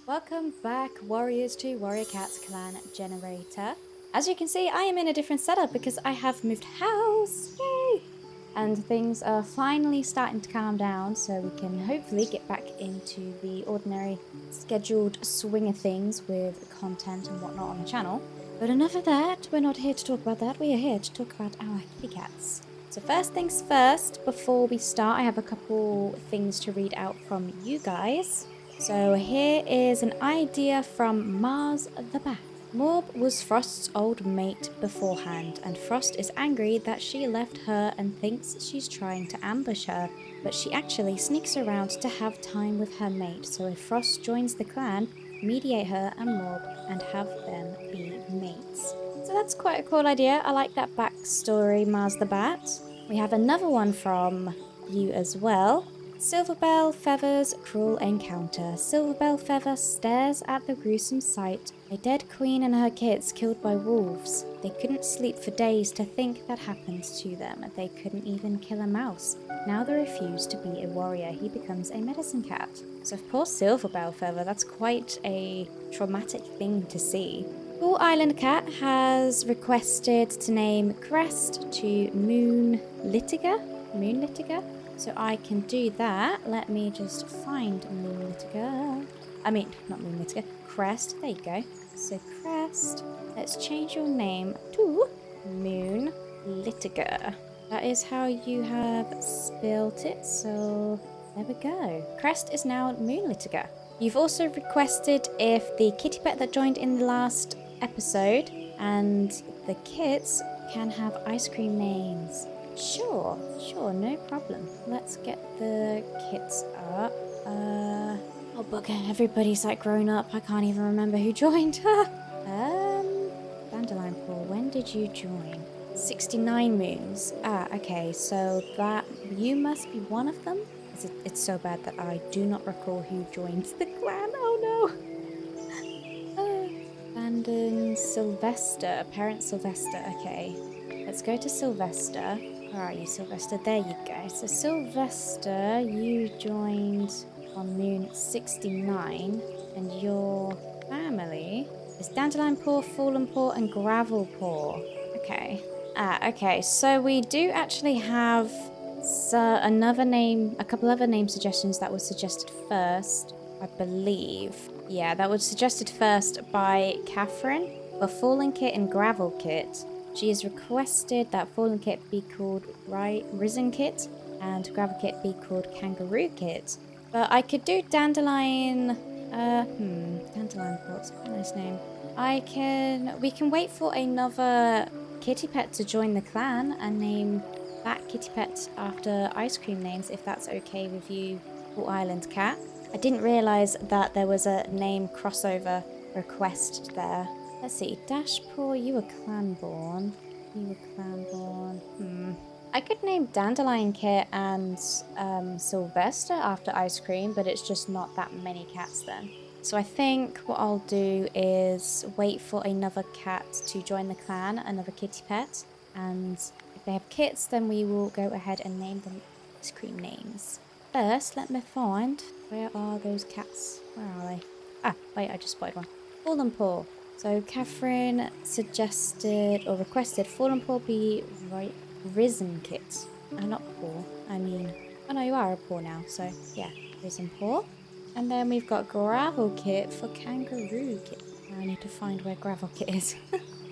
Welcome back, warriors, to Warrior Cats Clan Generator. As you can see, I am in a different setup because I have moved house. Yay! And things are finally starting to calm down, so we can hopefully get back into the ordinary scheduled swing of things with content and whatnot on the channel. But enough of that, we're not here to talk about that, we are here to talk about our kitty cats. So first things first, before we start, I have a couple things to read out from you guys. So here is an idea from Mars the Bat. Morb was Frost's old mate beforehand, and Frost is angry that she left her and thinks she's trying to ambush her, but she actually sneaks around to have time with her mate, so if Frost joins the clan, mediate her and Morb and have them be mates. So that's quite a cool idea. I like that backstory, Mars the Bat. We have another one from you as well. Silverbell Feather's cruel encounter. Silverbell Feather stares at the gruesome sight. A dead queen and her kids killed by wolves. They couldn't sleep for days to think that happened to them. They couldn't even kill a mouse. Now they refuse to be a warrior. He becomes a medicine cat. So poor Silverbell Feather, that's quite a traumatic thing to see. Cool Island Cat has requested to name Crest to Moon Litiga. So I can do that. Let me just find Moon Litiga. I mean, not Moon Litiga. Crest. There you go. So Crest. Let's change your name to Moon Litiga. That is how you have spelt it. So there we go. Crest is now Moon Litiga. You've also requested if the kitty pet that joined in the last episode and the kits can have ice cream names. Sure, no problem. Let's get the kits up. Oh bugger, everybody's like grown up. I can't even remember who joined. Dandelion Paul, when did you join? 69 moons. Okay, so that you must be one of them. It's so bad that I do not recall who joined the clan. Oh no. Abandon Sylvester, parent Sylvester. Okay, let's go to Sylvester. Where are you, Sylvester? There you go. So Sylvester, you joined on moon 69, and your family is Dandelion Paw, Fallen Paw, and Gravel Paw. Okay. Okay. So we do actually have a couple other name suggestions that were suggested first, I believe. Yeah, that was suggested first by Catherine for Fallen Kit and Gravel Kit. She has requested that Fallen Kit be called Risen Kit and Gravel Kit be called Kangaroo Kit. But I could do Dandelion. Dandelion Port's a nice name. We can wait for another kitty pet to join the clan and name that kitty pet after ice cream names, if that's okay with you, Cool Island Cat. I didn't realise that there was a name crossover request there. Let's see, Dashpaw, you were clanborn. I could name Dandelion Kit and Sylvester after ice cream, but it's just not that many cats then. So I think what I'll do is wait for another cat to join the clan, another kitty pet, and if they have kits, then we will go ahead and name them ice cream names. First, let me find, where are those cats? Where are they? Ah, wait, I just spotted one. Fallen Paw. So Catherine suggested or requested Fallen Paw be Risen Kit. Not Paw. I mean, oh no, you are a Paw now. So yeah, Risen Paw. And then we've got Gravel Kit for Kangaroo Kit. Now I need to find where Gravel Kit is.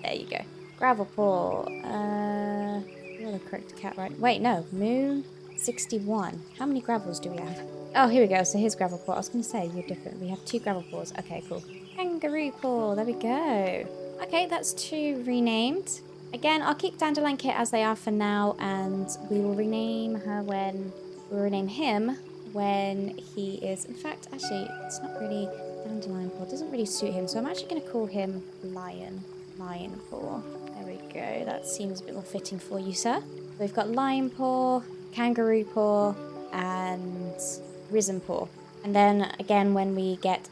There you go. Gravel Paw. You're the correct cat, right? Wait, no. Moon 61. How many gravels do we have? Oh, here we go. So here's Gravel Paw. I was going to say you're different. We have 2 Gravel Paws. Okay, cool. Kangaroo Paw, there we go. Okay, that's 2 renamed. Again, I'll keep Dandelion Kit as they are for now, and we will rename him when he is. In fact, actually, it's not really Dandelion Paw. It doesn't really suit him, so I'm actually going to call him Lion Paw. There we go. That seems a bit more fitting for you, sir. We've got Lion Paw, Kangaroo Paw, and Risen Paw. And then again, when we get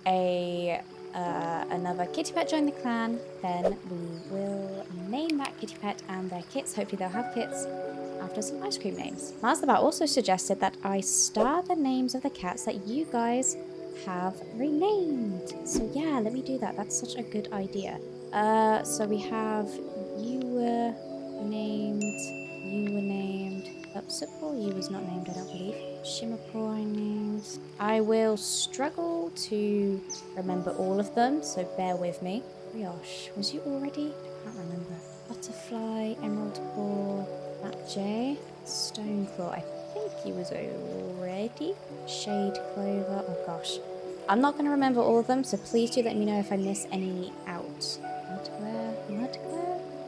another kitty pet join the clan, then we will name that kitty pet and their kits. Hopefully they'll have kits after some ice cream names. Mars the Bat also suggested that I star the names of the cats that you guys have renamed. So yeah, let me do that. That's such a good idea. So we have you were named. Upsipple, you was not named, I don't believe. Shimmerpaw I named. I will struggle to remember all of them, so bear with me. Brioche, was you already? I can't remember. Butterfly, Emerald Paw, Matt J, Stoneclaw, I think he was already. Shade Clover, oh gosh. I'm not going to remember all of them, so please do let me know if I miss any out. Mudglare?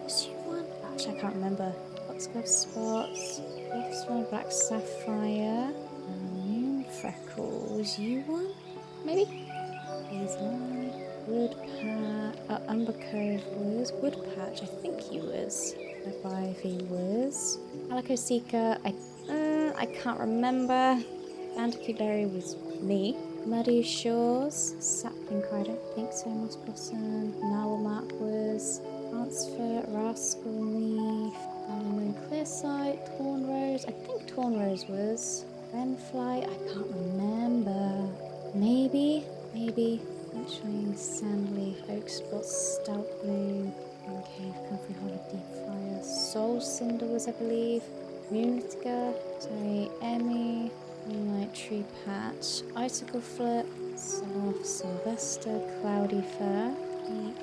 Was you one? Gosh, I can't remember. Foxglove Spots, Wolfswan, Black Sapphire, Moon Freckle. Was you one? Maybe? Hazeleye, Woodpatch, Umber Cove was, Woodpatch, I think he was. Ivy was. Calico Seeker, I can't remember. Bandicoot Berry was me. Muddy Shores, Sapling Cry, I don't think so. Moss Blossom, Mark was. Transfer, Rascal Leaf, Moon Clearside, Torn Rose, I think Torn Rose was. Renfly, I can't remember. Maybe. Witchwing, Sandleaf, Oak Spot, Stout Bloom, Cave, Comfrey Hollow, Deep Fire, Soul Cinder was, I believe. Moonlighter, Emmy, Moonlight Tree Patch, Icicle Flip, Sloth, Sylvester, Cloudy Fur,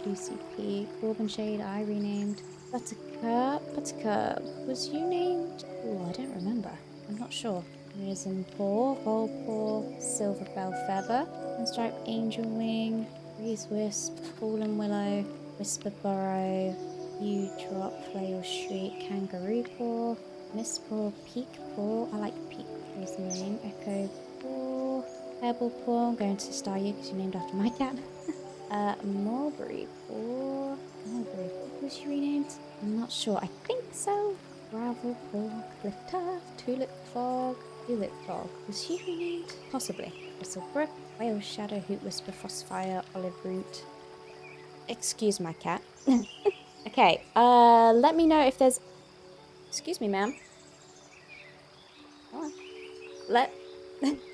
Lucy P, Corbin Shade, I renamed. Buttercup, was you named? Oh, I don't remember. I'm not sure. Risen Paw, Volpaw, Silver Bell Feather, Pinstripe Angel Wing, Breeze Wisp, Fallen Willow, Whisper Burrow, Dew Drop, Flail Shriek, Kangaroo Paw, Miss Paw, Peak Paw, I like Peak Paw's name, Echo Paw, Pebble Paw, I'm going to star you because you're named after my cat. Mulberry Paw, was you renamed? I'm not sure, I think so. Gravel Paw, Cliff Turf, Tulip Fog, was he renamed? Possibly. Bristlebrook, Whale Shadow, Hoot Whisper, Frostfire, Olive Root. Excuse my cat. Okay, let me know if there's... Excuse me, ma'am. Come on.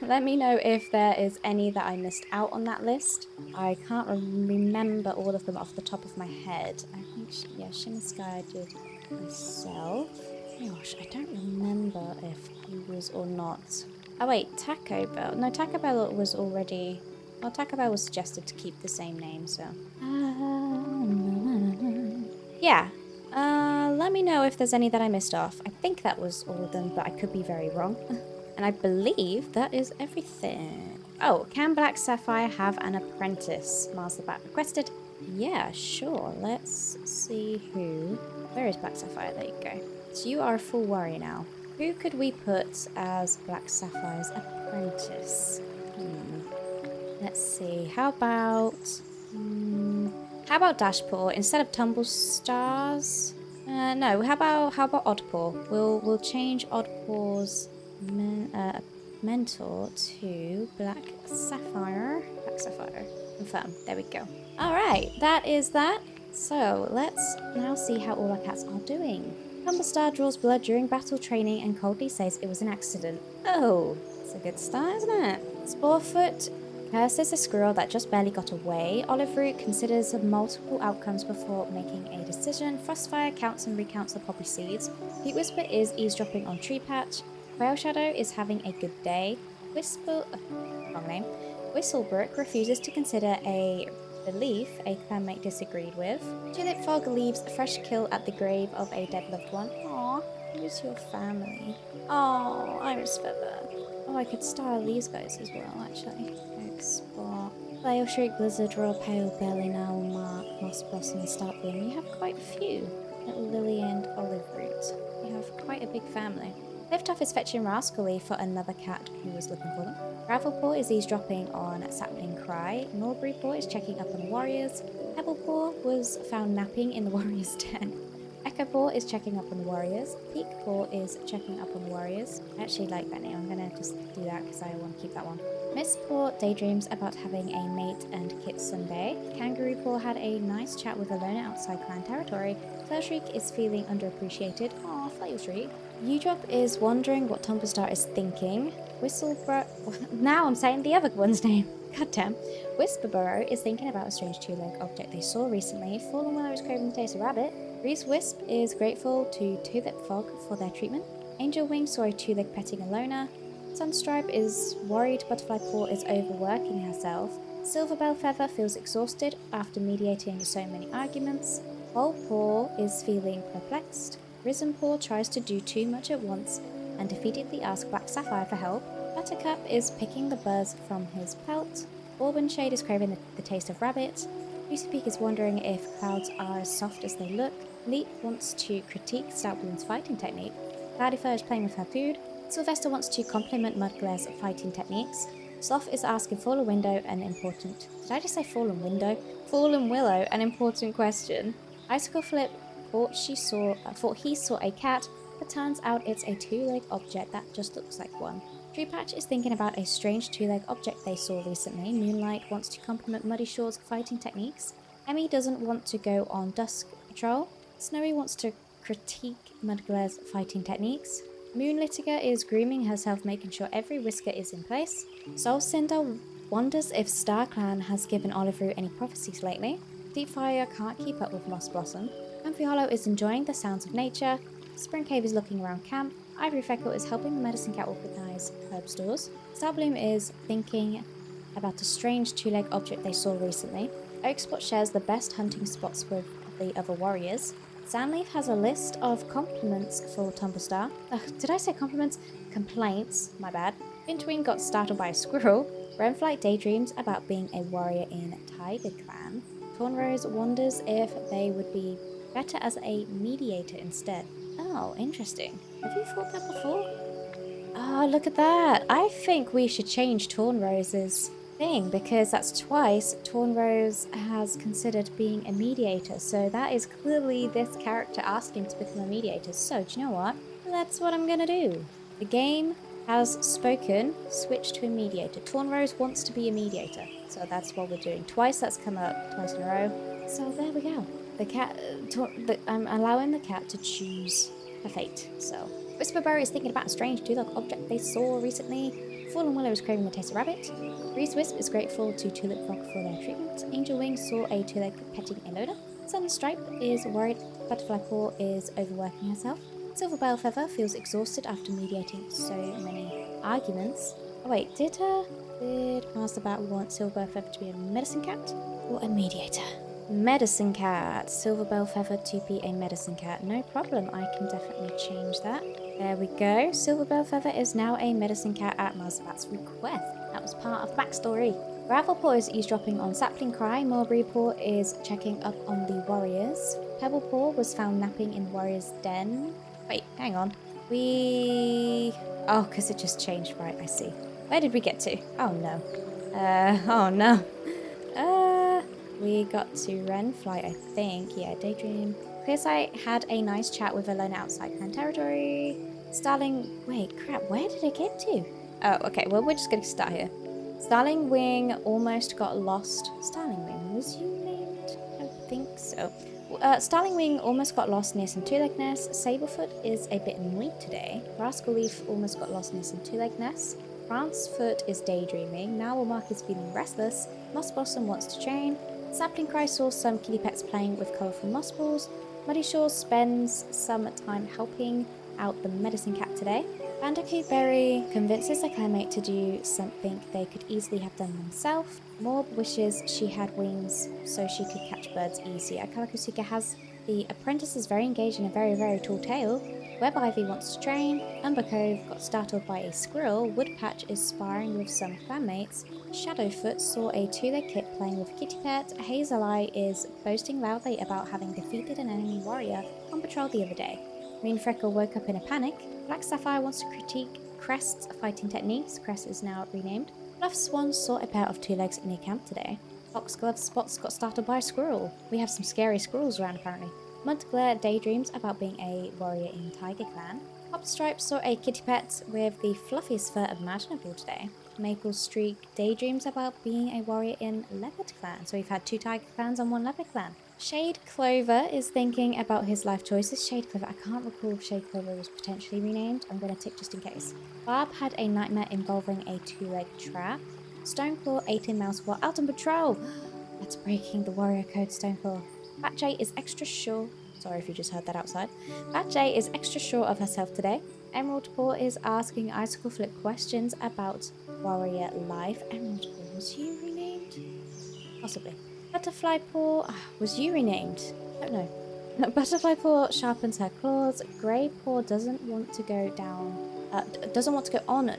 Let me know if there is any that I missed out on that list. I can't remember all of them off the top of my head. I think, Shimmer Sky I did myself. Gosh, I don't remember if he was or not. Oh wait, Taco Bell. No, Taco Bell was already... Well, Taco Bell was suggested to keep the same name, so... Yeah. Let me know if there's any that I missed off. I think that was all of them, but I could be very wrong. And I believe that is everything. Oh, can Black Sapphire have an apprentice? Mars the Bat requested. Yeah, sure. Let's see who... Where is Black Sapphire? There you go. So you are a full warrior now. Who could we put as Black Sapphire's apprentice? Let's see. How about Dashpaw instead of Tumble Stars? No. How about Oddpaw? We'll change Oddpaw's mentor to Black Sapphire. Confirm. There we go. All right. That is that. So let's now see how all our cats are doing. Tumblestar draws blood during battle training and coldly says it was an accident. Oh, it's a good start, isn't it? Sporefoot curses a squirrel that just barely got away. Olive Root considers multiple outcomes before making a decision. Frostfire counts and recounts the poppy seeds. Heat Whisper is eavesdropping on Tree Patch. Quail Shadow is having a good day. Wrong name. Whistlebrook refuses to consider a belief a clanmate disagreed with. Tulip Fog leaves a fresh kill at the grave of a dead loved one. Aww, who's your family? Oh, Iris Feather. Oh, I could style these guys as well, actually. Oak Spot, Flail Shriek, Blizzard Roar, Pale Belly, Owl Mark, Moss Blossom, and Start Bloom. You have quite a few. Little Lily and Olive Root. You have quite a big family. Liftoff is fetching Rascal Leaf for another cat who was looking for them. Gravelpaw is eavesdropping on Sapling Cry. Norbury Paw is checking up on the warriors. Pebblepaw was found napping in the warriors' den. Echopaw is checking up on the warriors. Peakpaw is checking up on the warriors. I actually like that name. I'm going to just do that because I want to keep that one. Mistpaw daydreams about having a mate and kit someday. Kangaroo Paw had a nice chat with Alona outside clan territory. Flashreek is feeling underappreciated. Aw, Flashreek. Udrop is wondering what Tumblestar is thinking. Whistlebrook... Now I'm saying the other one's name. Goddamn. Whisper is thinking about a strange two-legged object they saw recently. Fallen Willow is craving the taste of rabbit. Reese Wisp is grateful to Two-Lip Fog for their treatment. Angel Wing saw a two-leg petting a loner. Sunstripe is worried Butterfly Paw is overworking herself. Silverbell Feather feels exhausted after mediating so many arguments. Whole Paw is feeling perplexed. Risen Paw tries to do too much at once and defeatedly asks Black Sapphire for help. Buttercup is picking the buzz from his pelt. Auburn Shade is craving the taste of rabbit. Lucy Peak is wondering if clouds are as soft as they look. Leap wants to critique Stout Bloom's fighting technique. Cloudy Fur is playing with her food. Sylvester wants to compliment Mudglare's fighting techniques. Sloth is asking Fallen Window an important... Did I just say Fallen Window? Fallen Willow an important question. Icicle Flip thought he saw a cat, but turns out it's a two-legged object that just looks like one. Tree Patch is thinking about a strange two-legged object they saw recently. Moonlight wants to compliment Muddy Shaw's fighting techniques. Emmy doesn't want to go on dusk patrol. Snowy wants to critique Mudglare's fighting techniques. Moonlitiger is grooming herself, making sure every whisker is in place. Soul Cinder wonders if Skyclan has given Oliver any prophecies lately. Deepfire can't keep up with Moss Blossom. Comfy Hollow is enjoying the sounds of nature. Spring Cave is looking around camp. Ivory Freckle is helping the medicine cat organize herb stores. Starbloom is thinking about a strange two-legged object they saw recently. Oakspot shares the best hunting spots with the other warriors. Sandleaf has a list of compliments for Tumblestar. Did I say compliments? Complaints, my bad. Vintwing got startled by a squirrel. Renflight daydreams about being a warrior in Tiger Clan. Tornrose wonders if they would be better as a mediator instead. Oh, interesting. Have you thought that before? Oh, look at that. I think we should change Tornrose's thing, because that's twice Tornrose has considered being a mediator, so that is clearly this character asking to become a mediator. So do you know what? That's what I'm gonna do. The game has spoken. Switch to a mediator. Tornrose wants to be a mediator, so that's what we're doing. Twice that's come up, twice in a row. So there we go. The cat. I'm allowing the cat to choose her fate. So Whisperberry is thinking about a strange two-legged object they saw recently. Fallen Willow is craving the taste of rabbit. Reese Wisp is grateful to Tulip Frog for their treatment. Angel Wing saw a two-legged petting a loader. Sunstripe is worried Butterfly Paw is overworking herself. Silverbell Feather feels exhausted after mediating so many arguments. Oh wait, did Master Bat want Silverbell Feather to be a medicine cat or a mediator? Medicine cat. Silverbell Feather to be a medicine cat. No problem, I can definitely change that. There we go. Silverbell Feather is now a medicine cat at Masterbat's request. That was part of the backstory. Gravelpaw is eavesdropping on Sapling Cry. Mulberry Paw is checking up on the warriors. Pebble Paw was found napping in the warrior's den. Wait, hang on. Oh, because it just changed. Right, I see. Where did we get to? Oh no. Oh no. We got to Renflight, I think. Yeah, Daydream. Clearsight had a nice chat with Alona outside clan territory. Starling... Wait, crap, where did it get to? Oh, okay, well, we're just going to start here. Starling Wing almost got lost. Starling Wing, was you named? I don't think so. Starling Wing almost got lost near some two-leg nests. Sablefoot is a bit annoyed today. Rascal Leaf almost got lost near some two-leg nests. Francefoot is daydreaming. Narwhalmark is feeling restless. Moss Blossom wants to train. Sapling Cry saw some kitty pets playing with colourful moss balls. Muddy Shore spends some time helping out the medicine cat today. Bandicoot Berry convinces a clanmate to do something they could easily have done themselves. Morb wishes she had wings so she could catch birds easier. Calico Seeker has the apprentices very engaged in a very, very tall tale. Web Ivy wants to train. Umber Cove got startled by a squirrel. Woodpatch is sparring with some clanmates. Shadowfoot saw a two-leg kit playing with a kitty pet. Hazel Eye is boasting loudly about having defeated an enemy warrior on patrol the other day. Green Freckle woke up in a panic. Black Sapphire wants to critique Crest's fighting techniques. Crest is now renamed. Bluff Swan saw a pair of two legs near camp today. Foxglove Spots got startled by a squirrel. We have some scary squirrels around apparently. Mudglare daydreams about being a warrior in Tiger Clan. Hopstripe saw a kitty pet with the fluffiest fur imaginable today. Maple Streak daydreams about being a warrior in Leopard Clan. So we've had two Tiger Clans and one Leopard Clan. Shade Clover is thinking about his life choices. Shade Clover, I can't recall if Shade Clover was potentially renamed. I'm going to tick just in case. Barb had a nightmare involving a two-leg trap. Stoneclaw, 18 Mousewort, out on patrol. That's breaking the warrior code, Stoneclaw. Fat J is extra sure. Sorry if you just heard that outside. Fat J is extra sure of herself today. Emerald Paw is asking Icicle Flip questions about warrior life. Emerald Paw, was you renamed? Possibly. Butterfly Paw, was you renamed? I don't know. Butterfly Paw sharpens her claws. Grey Paw doesn't want to go on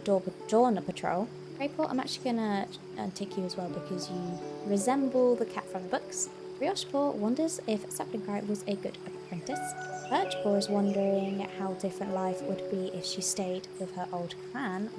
Dawn Patrol. Grey Paw, I'm actually gonna tick you as well because you resemble the cat from the books. Brioche Paw wonders if Sapling Cry was a good apprentice. Birch Paw is wondering how different life would be if she stayed with her old clan.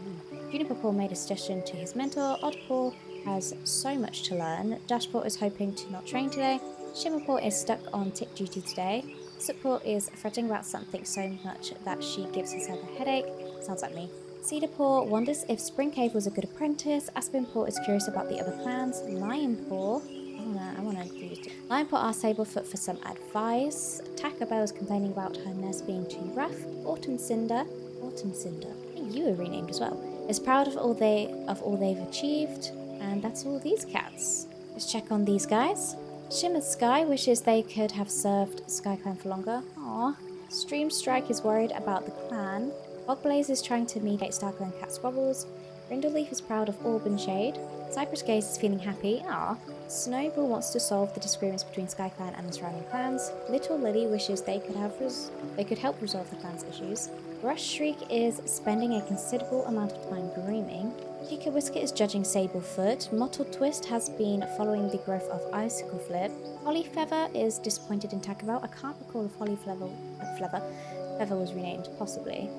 Juniper Paw made a suggestion to his mentor. Odd Paw has so much to learn. Dash Paw is hoping to not train today. Shimmer Paw is stuck on tick duty today. Soot Paw is fretting about something so much that she gives herself a headache. Sounds like me. Cedar Paw wonders if Spring Cave was a good apprentice. Aspen Paw is curious about the other clans. Lion Paw, I wanna do this too. Lion Paw asks Sablefoot for some advice. Taco Bell is complaining about her nest being too rough. Autumn Cinder, hey, you were renamed as well, is proud of all they've achieved. And that's all these cats. Let's check on these guys. Shimmer Sky wishes they could have served Skyclan for longer. Aww. Stream Strike is worried about the clan. Bogblaze is trying to mediate Starclan cat squabbles. Brindleleaf is proud of Orb and Shade. Cypress Gaze is feeling happy. Aww. Snowball wants to solve the disagreements between Skyclan and the surrounding clans. Little Lily wishes they could help resolve the clan's issues. Brush Shriek is spending a considerable amount of time grooming. Chica Whisker is judging Sablefoot. Mottled Twist has been following the growth of Icicle Flip. Holly Feather is disappointed in Taco Bell. I can't recall if Holly Feather was renamed, possibly.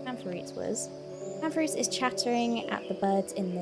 Ampharoots was. Ampharoots is chattering at the birds in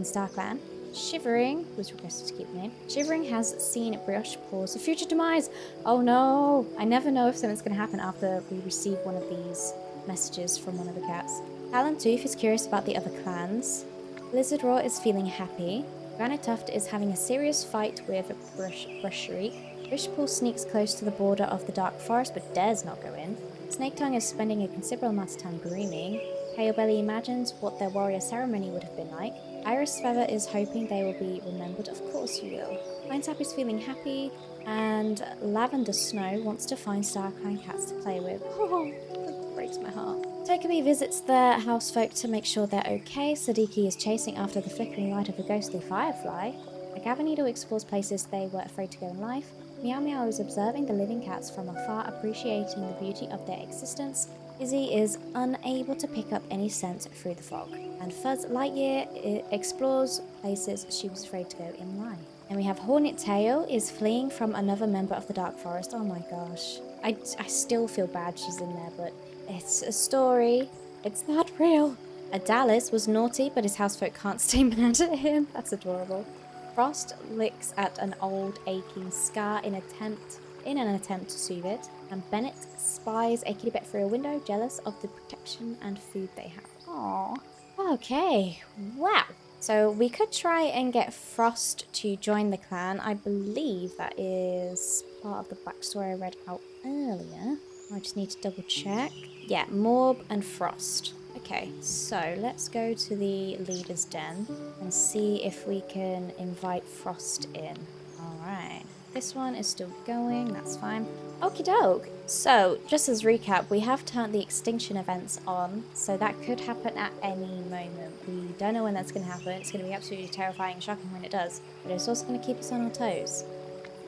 Starclan. Shivering was requested to keep the name. Shivering has seen Brioche Paw's future demise. Oh no! I never know if something's going to happen after we receive one of these messages from one of the cats. Talon Tooth is curious about the other clans. Blizzard Roar is feeling happy. Granite Tuft is having a serious fight with Brushery. Wishpool sneaks close to the border of the dark forest but dares not go in. Snake Tongue is spending a considerable amount of time grooming. Pale Belly imagines what their warrior ceremony would have been like. Iris Feather is hoping they will be remembered. Of course you will. Pine Sap is feeling happy. And Lavender Snow wants to find Starclan cats to play with. Oh, that breaks my heart. Tokabi visits the housefolk to make sure they're okay. Sadiki is chasing after the flickering light of a ghostly firefly. A Gavinido explores places they were afraid to go in life. Meow Meow is observing the living cats from afar, appreciating the beauty of their existence. Izzy is unable to pick up any scent through the fog. And Fuzz Lightyear explores places she was afraid to go in life. And we have Hornet Tail is fleeing from another member of the Dark Forest. Oh my gosh. I still feel bad she's in there, but it's a story. It's not real. Adalis was naughty, but his housefolk can't stay mad at him. That's adorable. Frost licks at an old aching scar in an attempt to soothe it. And Bennett spies a kitty bat through a window, jealous of the protection and food they have. Aww. Okay. Wow. So we could try and get Frost to join the clan. I believe that is part of the backstory I read out earlier. I just need to double check. Yeah, Morb and Frost. Okay, so let's go to the leader's den and see if we can invite Frost in. Alright, this one is still going, that's fine. Okie doke. So, just as recap, we have turned the extinction events on, so that could happen at any moment. We don't know when that's going to happen. It's going to be absolutely terrifying and shocking when it does, but it's also going to keep us on our toes.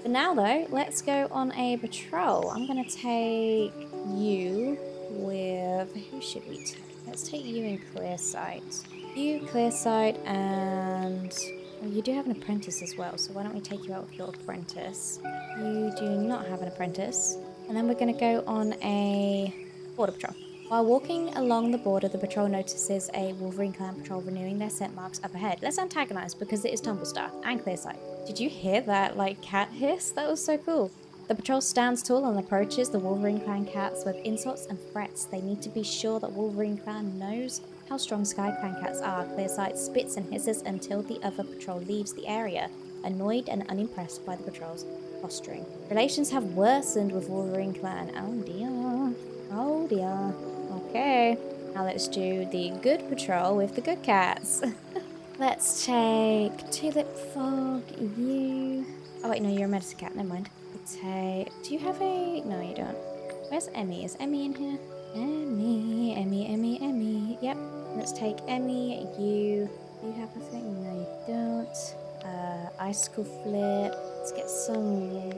For now though, let's go on a patrol. I'm going to take you with... who should we take? Let's take you in Clearsight. You, Clearsight, and... well, you do have an apprentice as well, so why don't we take you out with your apprentice? You do not have an apprentice. And then we're going to go on a border patrol. While walking along the border, the patrol notices a Wolverine clan patrol renewing their scent marks up ahead. Let's antagonize because it is Tumblestar and Clearsight. Did you hear that, like, cat hiss? That was so cool. The patrol stands tall and approaches the Wolverine clan cats with insults and threats. They need to be sure that Wolverine clan knows how strong Skyclan cats are. Clearsight spits and hisses until the other patrol leaves the area, annoyed and unimpressed by the patrol's posturing. Relations have worsened with Wolverine clan. Oh dear. Oh dear. Okay. Now let's do the good patrol with the good cats. Let's take Tulip Fog, you... Oh wait, no, you're a medicine cat, never mind. Let's take... Do you have a... No, you don't. Where's Emmy? Is Emmy in here? Emmy, Emmy, Emmy, Emmy. Yep. Let's take Emmy, you... Do you have a thing? No, you don't. Icicle Flip. Let's get some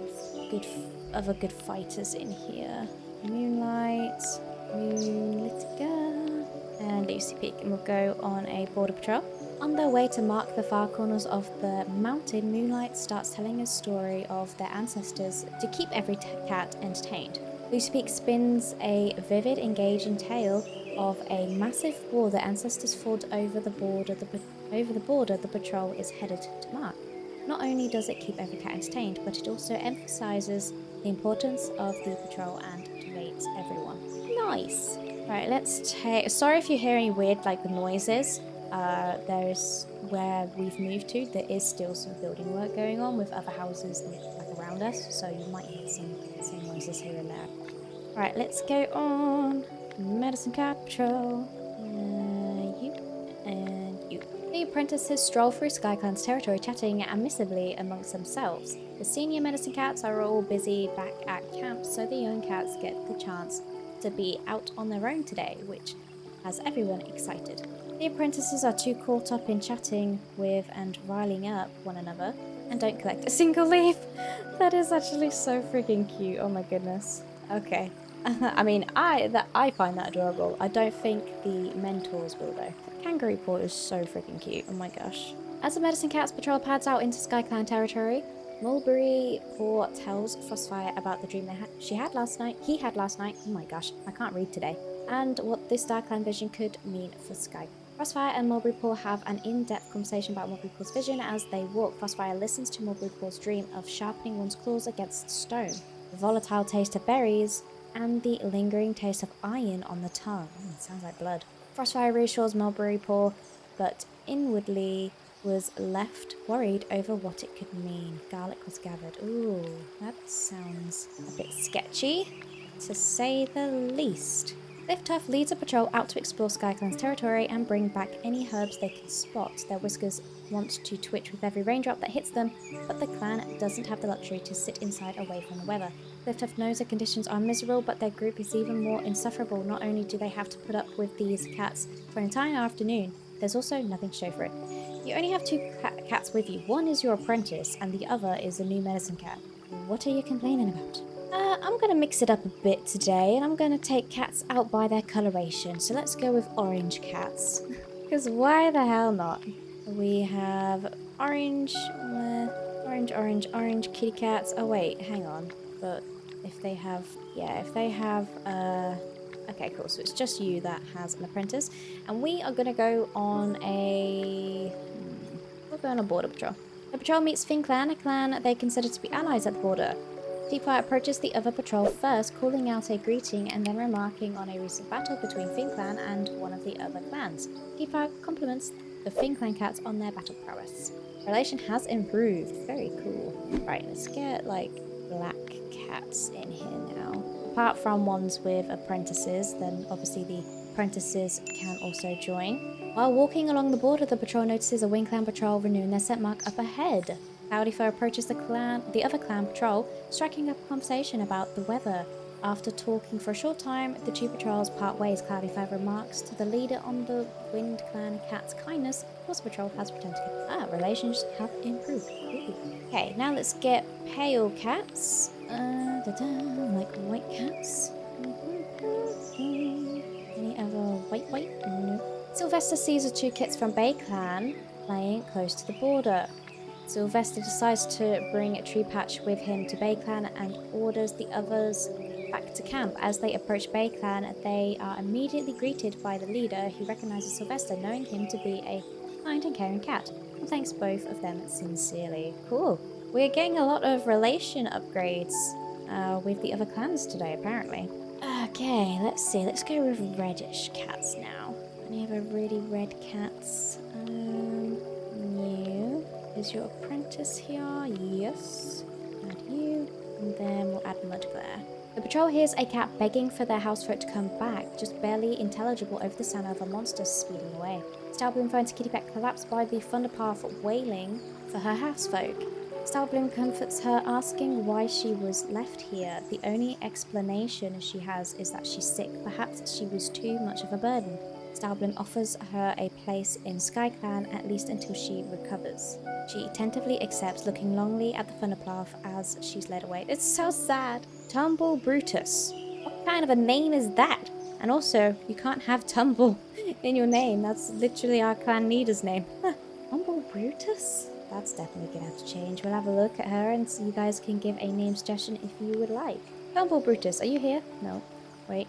other good fighters in here. Moonlight, Moonlitica, and Lucy Peak, and we'll go on a border patrol. On their way to mark the far corners of the mountain, Moonlight starts telling a story of their ancestors to keep every cat entertained. Lucy Peak spins a vivid, engaging tale of a massive war the ancestors fought over the border the patrol is headed to mark. Not only does it keep every cat entertained, but it also emphasizes the importance of the patrol and motivates everyone. Nice! Right, let's take... Sorry if you hear any weird, like, noises. There's where we've moved to, there is still some building work going on with other houses like around us, so you might hear some noises here and there. Right, let's go on Medicine Cat Patrol. You and you. The apprentices stroll through Skyclan's territory, chatting amicably amongst themselves. The senior medicine cats are all busy back at camp, so the young cats get the chance to be out on their own today, which has everyone excited. The apprentices are too caught up in chatting with and riling up one another, and don't collect a single leaf. That is actually so freaking cute. Oh my goodness. Okay. I mean, I find that adorable. I don't think the mentors will though. Kangaroo Paw is so freaking cute. Oh my gosh. As the medicine cat's patrol pads out into Skyclan territory, Mulberry Paw tells Frostfire about the dream he had last night. Oh my gosh, I can't read today. And what this Darkland vision could mean for Sky. Frostfire and Mulberry Paw have an in-depth conversation about Mulberry Paw's vision. As they walk, Frostfire listens to Mulberry Paw's dream of sharpening one's claws against stone, the volatile taste of berries, and the lingering taste of iron on the tongue. Sounds like blood. Frostfire reassures Mulberry Paw, but inwardly was left worried over what it could mean. Garlic was gathered. Ooh, that sounds a bit sketchy, to say the least. Liftuff leads a patrol out to explore Skyclan's territory and bring back any herbs they can spot. Their whiskers want to twitch with every raindrop that hits them, but the clan doesn't have the luxury to sit inside away from the weather. Liftuff knows the conditions are miserable, but their group is even more insufferable. Not only do they have to put up with these cats for an entire afternoon, there's also nothing to show for it. You only have two cats with you. One is your apprentice, and the other is a new medicine cat. What are you complaining about? I'm going to mix it up a bit today, and I'm going to take cats out by their coloration. So let's go with orange cats. Because why the hell not? We have orange, orange kitty cats. Oh wait, hang on. But if they have, okay, cool. So it's just you that has an apprentice. And we are going to go on we'll go on a border patrol. The patrol meets FinClan, a clan they consider to be allies at the border. Deepfire approaches the other patrol first, calling out a greeting and then remarking on a recent battle between FinClan and one of the other clans. Deepfire compliments the FinClan cats on their battle prowess. Relation has improved. Very cool. Right, let's get, like, black cats in here now. Apart from ones with apprentices, then obviously the apprentices can also join. While walking along the border, the patrol notices a Wing Clan patrol renewing their scent mark up ahead. Cloudyfur approaches the other clan patrol, striking up a conversation about the weather. After talking for a short time, the two patrols part ways. Cloudyfur remarks to the leader on the Wind Clan cat's kindness, because the patrol has returned to relations have improved. Ooh. Okay, now let's get pale cats. Like white cats. Any other white? No. Sylvester sees the two kits from Bay Clan playing close to the border. Sylvester decides to bring a Tree Patch with him to Bay Clan and orders the others back to camp. As they approach Bay Clan, they are immediately greeted by the leader, who recognizes Sylvester, knowing him to be a kind and caring cat, and thanks both of them sincerely. Cool. We're getting a lot of relation upgrades with the other clans today, apparently. Okay, let's see. Let's go with reddish cats now. Any other really red cats? New. Is your apprentice here? Yes. Add you. And then we'll add Mudglare. The patrol hears a cat begging for their housefolk to come back, just barely intelligible over the sound of a monster speeding away. Starbloom finds Kitty Pet collapsed by the Thunderpath, wailing for her housefolk. Starbloom comforts her, asking why she was left here. The only explanation she has is that she's sick. Perhaps she was too much of a burden. Starbloom offers her a place in Skyclan, at least until she recovers. She tentatively accepts, looking longingly at the Thunderpath as she's led away. It's so sad. Tumble Brutus. What kind of a name is that? And also, you can't have Tumble in your name. That's literally our clan leader's name. Tumble Brutus? That's definitely gonna have to change. We'll have a look at her and so you guys can give a name suggestion if you would like. Tumble Brutus, are you here? No. Wait,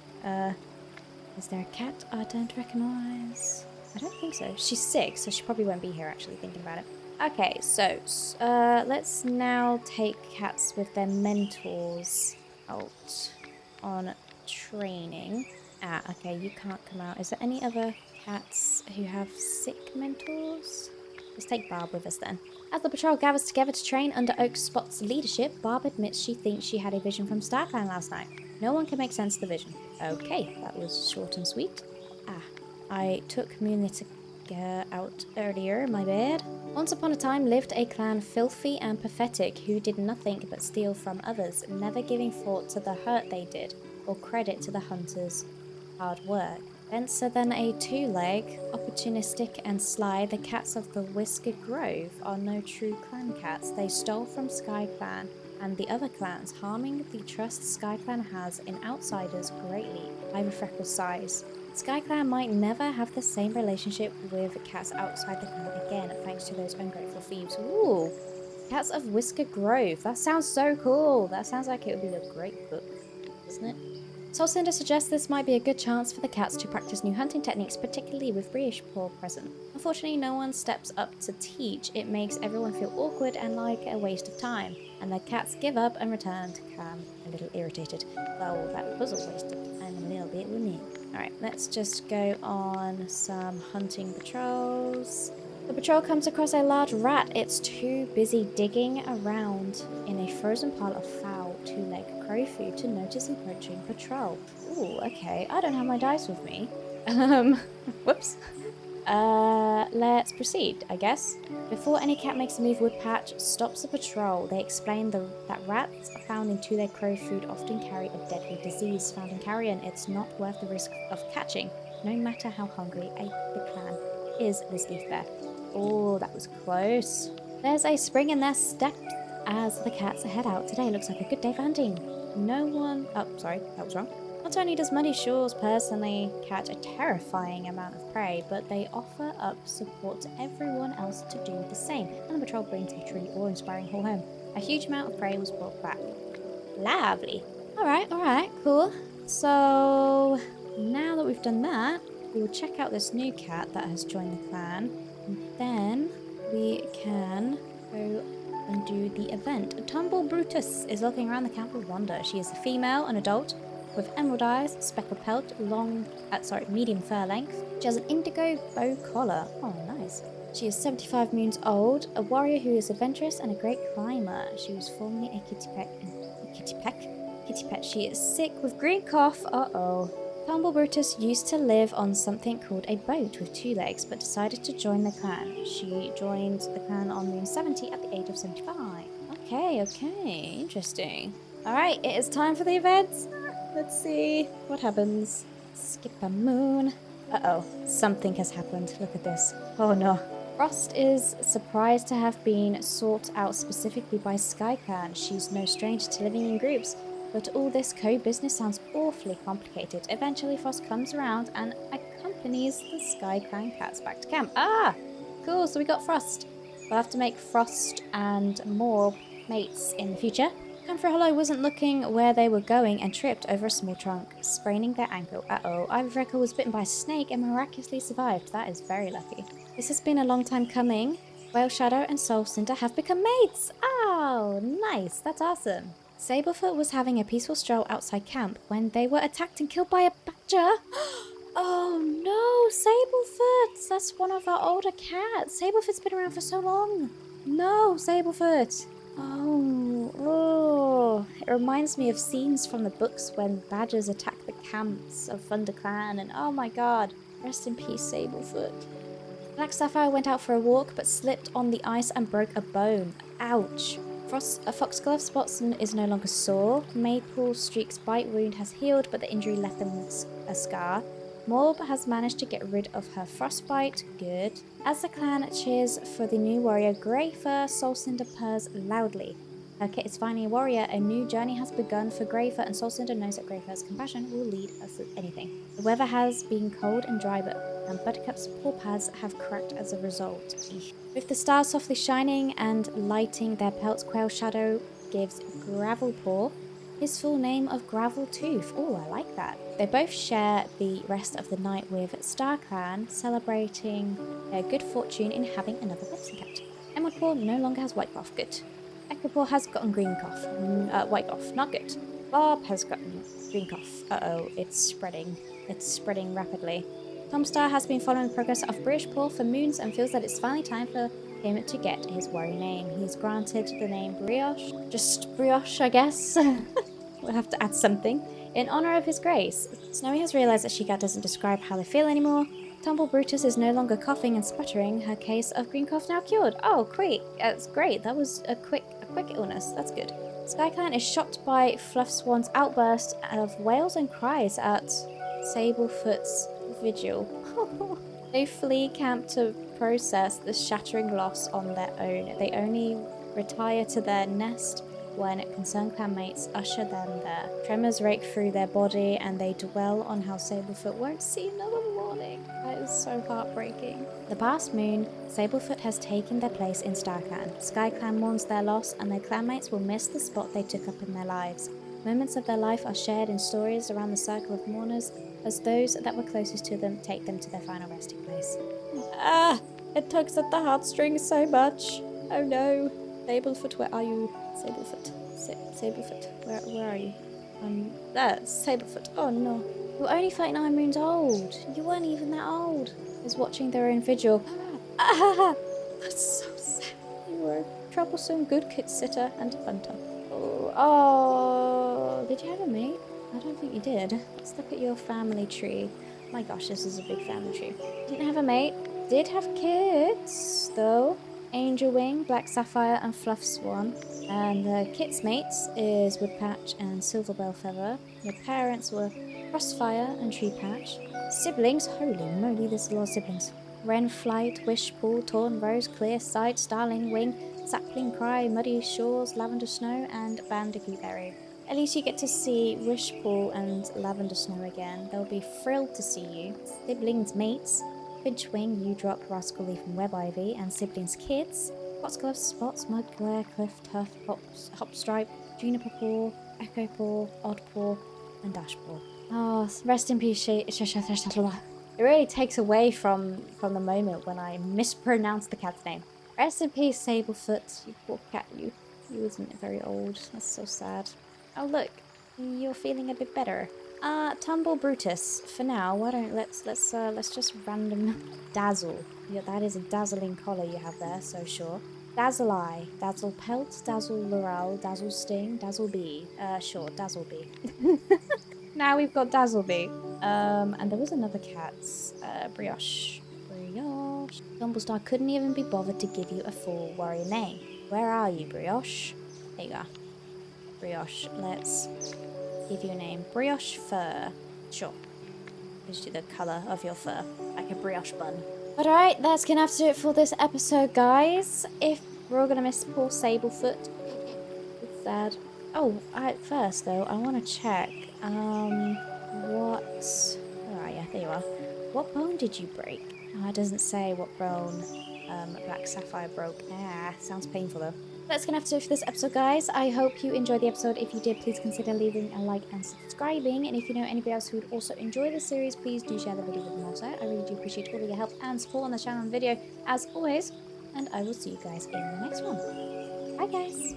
is there a cat I don't recognize? I don't think so. She's sick, so she probably won't be here actually, thinking about it. Okay, so, let's now take cats with their mentors out on training. Ah, okay, you can't come out. Is there any other cats who have sick mentors? Let's take Barb with us then. As the patrol gathers together to train under Oak Spot's leadership, Barb admits she thinks she had a vision from Skyclan last night. No one can make sense of the vision. Okay, that was short and sweet. Ah, I took Moonlit out earlier, my bad. Once upon a time lived a clan filthy and pathetic who did nothing but steal from others, never giving thought to the hurt they did or credit to the hunters' hard work. Denser than a two-leg, opportunistic and sly, the cats of the Whisker Grove are no true clan cats. They stole from Skyclan and the other clans, harming the trust Skyclan has in outsiders greatly. Ivy Freckles sighs. Skyclan might never have the same relationship with cats outside the clan again, thanks to those ungrateful thieves. Ooh, Cats of Whisker Grove. That sounds so cool. That sounds like it would be a great book, doesn't it? Soulcinder suggests this might be a good chance for the cats to practice new hunting techniques, particularly with British Paw present. Unfortunately, no one steps up to teach. It makes everyone feel awkward and like a waste of time, and the cats give up and return to camp a little irritated. Well, that was a waste of time a little bit, wasn't it? Alright, let's just go on some hunting patrols. The patrol comes across a large rat. It's too busy digging around in a frozen pile of foul two-legged crow food to notice the approaching patrol. Ooh, okay. I don't have my dice with me. Whoops. Let's proceed, I guess. Before any cat makes a move, Woodpatch stops the patrol. They explain that rats found in two-legged crow food often carry a deadly disease. Found in carrion, it's not worth the risk of catching, no matter how hungry the clan is this leaf bear. Oh, that was close. There's a spring in their step as the cats head out. Today looks like a good day for hunting. No one... Oh, sorry, that was wrong. Not only does Muddy Shores personally catch a terrifying amount of prey, but they offer up support to everyone else to do the same. And the patrol brings a truly awe-inspiring haul home. A huge amount of prey was brought back. Lovely. Alright, cool. So, now that we've done that, we will check out this new cat that has joined the clan. And then we can go and do the event. Tumble Brutus is looking around the camp with wonder. She is a female, an adult, with emerald eyes, speckled pelt, medium fur length. She has an indigo bow collar. Oh, nice. She is 75 moons old, a warrior who is adventurous and a great climber. She was formerly a kitty pet. She is sick with green cough. Uh-oh. Tumble Brutus used to live on something called a boat with two legs, but decided to join the clan. She joined the clan on moon 70 at the age of 75. Okay, interesting. Alright, it is time for the events. Let's see what happens. Skip a moon. Uh-oh, something has happened. Look at this. Oh no. Frost is surprised to have been sought out specifically by Skyclan. She's no stranger to living in groups. But all this co-business sounds awfully complicated. Eventually, Frost comes around and accompanies the Skyclan cats back to camp. Ah! Cool, so we got Frost. We'll have to make Frost and more mates in the future. Comfrey Hollow wasn't looking where they were going and tripped over a small trunk, spraining their ankle. Uh-oh, Ivy Freckle was bitten by a snake and miraculously survived. That is very lucky. This has been a long time coming. Whale Shadow and Soul Cinder have become mates. Oh, nice. That's awesome. Sablefoot was having a peaceful stroll outside camp when they were attacked and killed by a badger. Oh no, Sablefoot! That's one of our older cats. Sablefoot's been around for so long. No, Sablefoot! Oh, it reminds me of scenes from the books when badgers attack the camps of ThunderClan and oh my god, rest in peace, Sablefoot. Black Sapphire went out for a walk but slipped on the ice and broke a bone. Ouch. Foxglove spots is no longer sore. Maple Streak's bite wound has healed, but the injury left them with a scar. Morb has managed to get rid of her frostbite. Good. As the clan cheers for the new warrior, Greyfur, Soulcinder purrs loudly. Her kit is finally a warrior. A new journey has begun for Greyfur, and Soulcinder knows that Greyfur's compassion will lead us to anything. The weather has been cold and dry, and Buttercup's paw pads have cracked as a result. Eesh. With the stars softly shining and lighting their pelts, Quail Shadow gives Gravelpaw his full name of Graveltooth. Oh, I like that. They both share the rest of the night with Skyclan, celebrating their good fortune in having another medicine cat. Emeraldpaw no longer has white cough. Good. Echopaw has gotten green cough. White cough. Not good. Bob has gotten green cough. Uh-oh, it's spreading. It's spreading rapidly. Tomstar has been following the progress of British Paw for moons and feels that it's finally time for him to get his warrior name. He's granted the name Brioche. Just Brioche, I guess. We'll have to add something. In honor of his grace. Snowy has realized that Sheegat doesn't describe how they feel anymore. Tumble Brutus is no longer coughing and sputtering. Her case of green cough now cured. Oh, great. That's great. That was a quick illness. That's good. Skyclan is shocked by Fluffswan's outburst of wails and cries at Sablefoot's vigil. They flee camp to process the shattering loss on their own. They only retire to their nest when concerned clanmates usher them there. Tremors rake through their body and they dwell on how Sablefoot won't see another morning. That is so heartbreaking. The past moon, Sablefoot has taken their place in Starclan. Skyclan mourns their loss and their clanmates will miss the spot they took up in their lives. Moments of their life are shared in stories around the circle of mourners as those that were closest to them take them to their final resting place. Ah! It tugs at the heartstrings so much. Oh no. Sablefoot, where are you? Sablefoot. Sablefoot. Where are you? There. Sablefoot. Oh no. You're only 39 moons old. You weren't even that old. Is watching their own vigil. Ah! That's so sad. You were a troublesome good kit sitter and hunter. Oh, did you have a mate? I don't think you did. Let's look at your family tree. My gosh, this is a big family tree. Didn't have a mate. Did have kids, though. Angel Wing, Black Sapphire, and Fluff Swan. And the kids' mates is Woodpatch and Silverbell Feather. Your parents were Crossfire and Treepatch. Siblings, holy moly, there's a lot of siblings. Wren Flight, Wishpool, Torn Rose, Clear Sight, Starling Wing, Sapling Cry, Muddy Shores, Lavender Snow, and Bandicoot Berry. At least you get to see Wishpool and Lavender Snow again. They'll be thrilled to see you. Siblings mates, Finchwing, Udrop, Rascal Leaf, and Web Ivy, and siblings kids, Foxglove, Spots, Mudglare, Cliff, Tuft, Hopstripe, Juniper Paw, Echo Paw, Odd Paw, and Dash Paw. Oh, rest in peace, It really takes away from the moment when I mispronounce the cat's name. Rest in peace, Sablefoot. You poor cat, you isn't very old. That's so sad. Oh look, you're feeling a bit better. Tumble Brutus. For now, why don't let's just random Dazzle. Yeah, that is a dazzling collar you have there, so sure. Dazzle Eye, Dazzle Pelt, Dazzle Laurel, Dazzle Sting, Dazzle Bee. Sure, Dazzle Bee. Now we've got Dazzle Bee. And there was another cat, Brioche. Brioche. Dumblestar couldn't even be bothered to give you a full warrior name. Where are you, Brioche? There you are. Brioche. Let's give you a name. Brioche Fur. Sure. Gives you the colour of your fur. Like a brioche bun. But alright, that's gonna have to do it for this episode, guys. If we're all gonna miss poor Sablefoot. It's sad. Oh, first though, I want to check. Where are you? There you are. What bone did you break? Oh, it doesn't say what bone Black Sapphire broke. Sounds painful though. That's gonna have to do it for this episode, guys. I hope you enjoyed the episode. If you did, please consider leaving a like and subscribing. And if you know anybody else who would also enjoy this series, please do share the video with them also. I really do appreciate all of your help and support on the channel and video, as always. And I will see you guys in the next one. Bye, guys.